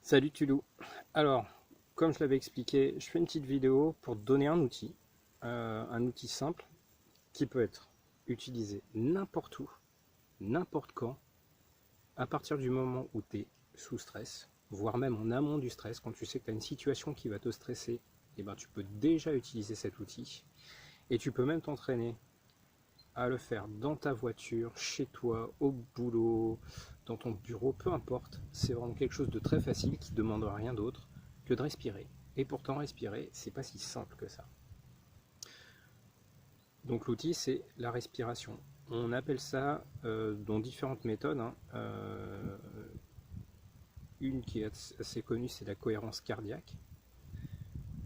Salut Tulou. Alors, comme je l'avais expliqué, je fais une petite vidéo pour te donner un outil simple qui peut être utilisé n'importe où, n'importe quand, à partir du moment où tu es sous stress, voire même en amont du stress, quand tu sais que tu as une situation qui va te stresser, et ben tu peux déjà utiliser cet outil et tu peux même t'entraîner à le faire dans ta voiture, chez toi, au boulot, dans ton bureau, peu importe. C'est vraiment quelque chose de très facile qui ne demande rien d'autre que de respirer. Et pourtant, respirer, c'est pas si simple que ça. Donc l'outil, c'est la respiration. On appelle ça dans différentes méthodes, hein. Une qui est assez connue, c'est la cohérence cardiaque.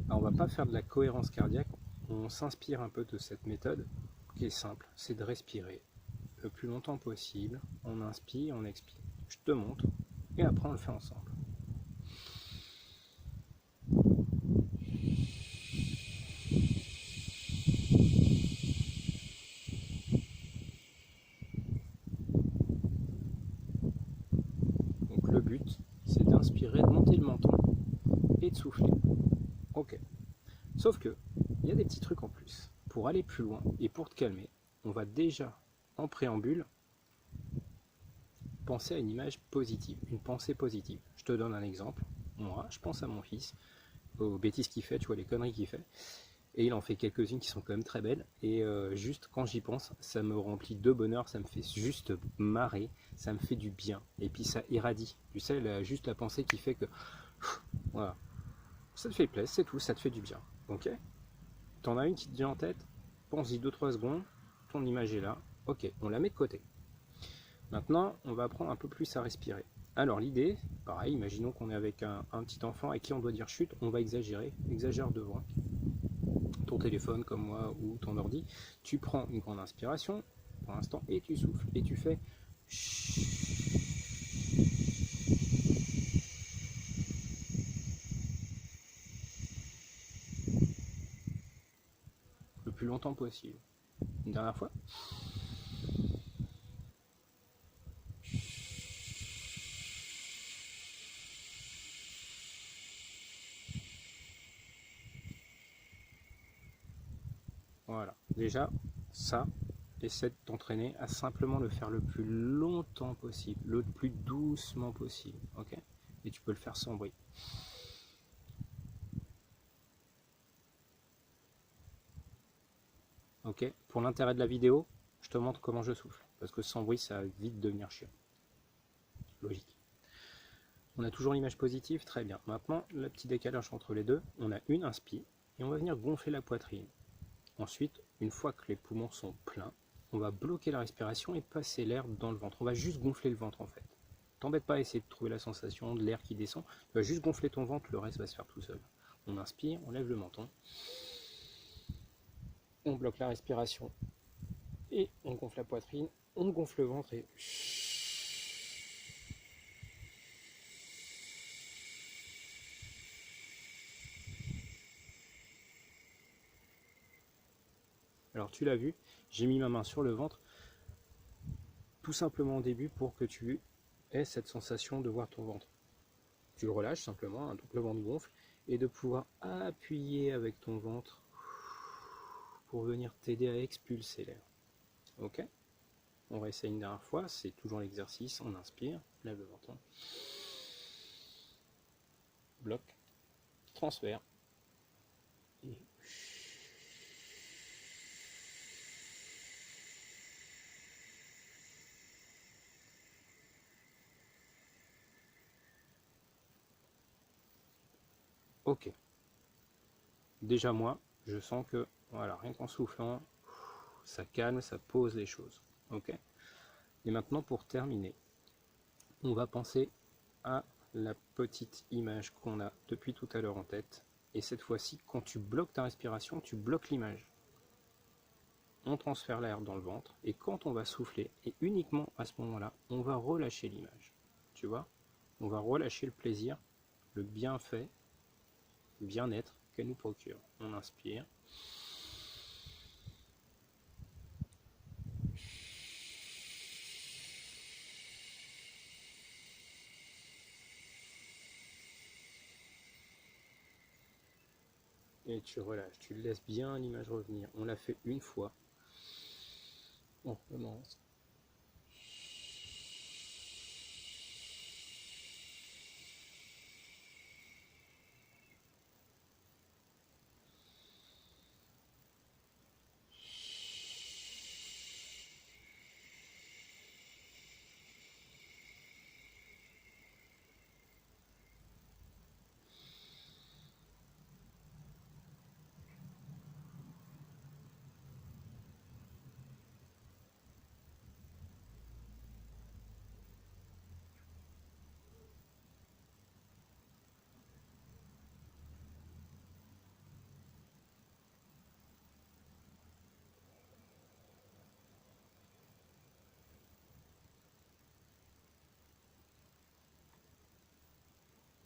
Alors, on va pas faire de la cohérence cardiaque, on s'inspire un peu de cette méthode qui est simple, c'est de respirer le plus longtemps possible. On inspire, on expire. Je te montre et après on le fait ensemble. Donc le but, c'est d'inspirer, de monter le menton et de souffler. Ok. Sauf que, il y a des petits trucs en plus. Pour aller plus loin et pour te calmer, on va déjà, en préambule, penser à une image positive, une pensée positive. Je te donne un exemple. Moi, je pense à mon fils, aux bêtises qu'il fait, tu vois, les conneries qu'il fait. Et il en fait quelques-unes qui sont quand même très belles. Et juste quand j'y pense, ça me remplit de bonheur, ça me fait juste marrer, ça me fait du bien. Et puis ça irradie. Tu sais, juste la pensée qui fait que, voilà, ça te fait plaisir, c'est tout, ça te fait du bien. Ok. T'en as une qui te vient en tête, pense-y 2-3 secondes, ton image est là, ok, on la met de côté. Maintenant, on va apprendre un peu plus à respirer. Alors l'idée, pareil, imaginons qu'on est avec un petit enfant à qui on doit dire chute, on va exagérer, exagère devant ton téléphone comme moi ou ton ordi, tu prends une grande inspiration pour l'instant et tu souffles et tu fais le plus longtemps possible. Une dernière fois. Voilà. Déjà, ça, essaie de t'entraîner à simplement le faire le plus longtemps possible, le plus doucement possible. Ok. Et tu peux le faire sans bruit. Ok. Pour l'intérêt de la vidéo, je te montre comment je souffle. Parce que sans bruit, ça va vite devenir chiant. Logique. On a toujours l'image positive, très bien. Maintenant, le petit décalage entre les deux, on a une inspi et on va venir gonfler la poitrine. Ensuite, une fois que les poumons sont pleins, on va bloquer la respiration et passer l'air dans le ventre. On va juste gonfler le ventre en fait. T'embête pas à essayer de trouver la sensation de l'air qui descend. Tu vas juste gonfler ton ventre, le reste va se faire tout seul. On inspire, on lève le menton. On bloque la respiration et on gonfle la poitrine. On gonfle le ventre et... Alors tu l'as vu, j'ai mis ma main sur le ventre, tout simplement au début pour que tu aies cette sensation de voir ton ventre. Tu le relâches simplement, hein, donc le ventre gonfle, et de pouvoir appuyer avec ton ventre pour venir t'aider à expulser l'air. Ok. On va essayer une dernière fois, c'est toujours l'exercice, on inspire, lève le menton, bloc, transfert, et... Ok. Déjà moi, je sens que, voilà, rien qu'en soufflant, ça calme, ça pose les choses. Ok. Et maintenant pour terminer, on va penser à la petite image qu'on a depuis tout à l'heure en tête. Et cette fois-ci, quand tu bloques ta respiration, tu bloques l'image. On transfère l'air dans le ventre et quand on va souffler, et uniquement à ce moment-là, on va relâcher l'image. Tu vois, on va relâcher le plaisir, le bienfait, le bien-être qu'elle nous procure. On inspire. et tu relâches. Tu laisses bien l'image revenir. On l'a fait une fois. On recommence.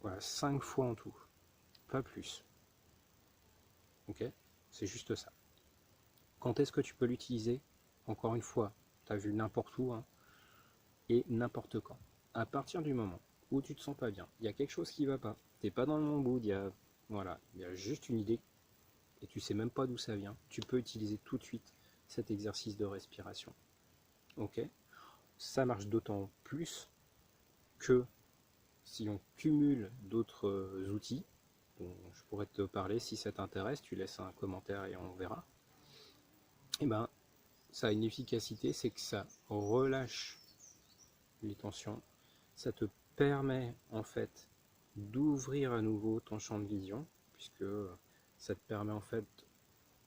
Voilà, 5 fois en tout, pas plus. Ok? C'est juste ça. Quand est-ce que tu peux l'utiliser? Encore une fois, tu as vu n'importe où, hein, et n'importe quand. À partir du moment où tu te sens pas bien, il y a quelque chose qui va pas, t'es pas dans le bon mood, voilà, il y a juste une idée et tu sais même pas d'où ça vient, tu peux utiliser tout de suite cet exercice de respiration. Ok? Ça marche d'autant plus que si on cumule d'autres outils, dont je pourrais te parler si ça t'intéresse, tu laisses un commentaire et on verra. Et ben, ça a une efficacité, c'est que ça relâche les tensions, ça te permet en fait d'ouvrir à nouveau ton champ de vision, puisque ça te permet en fait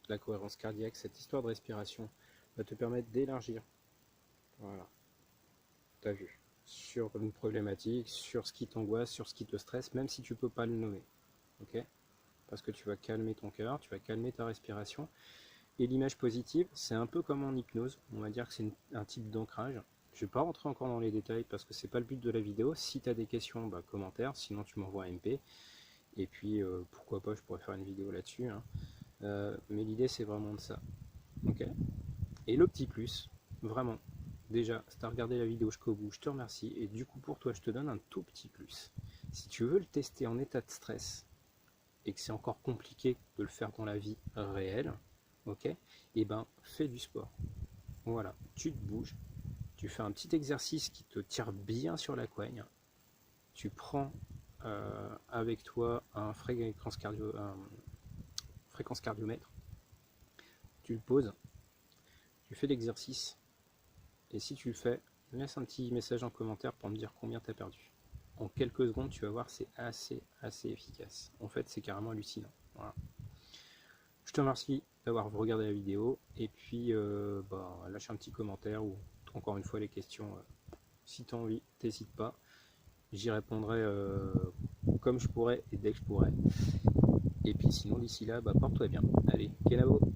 la cohérence cardiaque, cette histoire de respiration va te permettre d'élargir, voilà, tu as vu, sur une problématique, sur ce qui t'angoisse, sur ce qui te stresse, même si tu peux pas le nommer, ok? Parce que tu vas calmer ton cœur, tu vas calmer ta respiration. Et l'image positive, c'est un peu comme en hypnose, on va dire que c'est un type d'ancrage. Je ne vais pas rentrer encore dans les détails parce que c'est pas le but de la vidéo. Si tu as des questions, bah, commentaire, sinon tu m'envoies un MP. Et puis pourquoi pas, je pourrais faire une vidéo là-dessus. Hein. Mais l'idée c'est vraiment de ça. Ok. Et le petit plus, vraiment, déjà, si tu as regardé la vidéo jusqu'au bout, je te remercie. Et du coup pour toi, je te donne un tout petit plus. Si tu veux le tester en état de stress et que c'est encore compliqué de le faire dans la vie réelle, ok, et ben fais du sport. Voilà, tu te bouges, tu fais un petit exercice qui te tire bien sur la couenne, tu prends avec toi un fréquence cardiomètre, tu le poses, tu fais l'exercice, et si tu le fais, laisse un petit message en commentaire pour me dire combien tu as perdu. En quelques secondes, tu vas voir, c'est assez efficace. En fait, c'est carrément hallucinant. Voilà. Je te remercie d'avoir regardé la vidéo, et puis lâche un petit commentaire ou encore une fois les questions. Si tu as envie, n'hésite pas. J'y répondrai comme je pourrai et dès que je pourrai. Et puis sinon, d'ici là, porte-toi bien. Allez, Kenavo!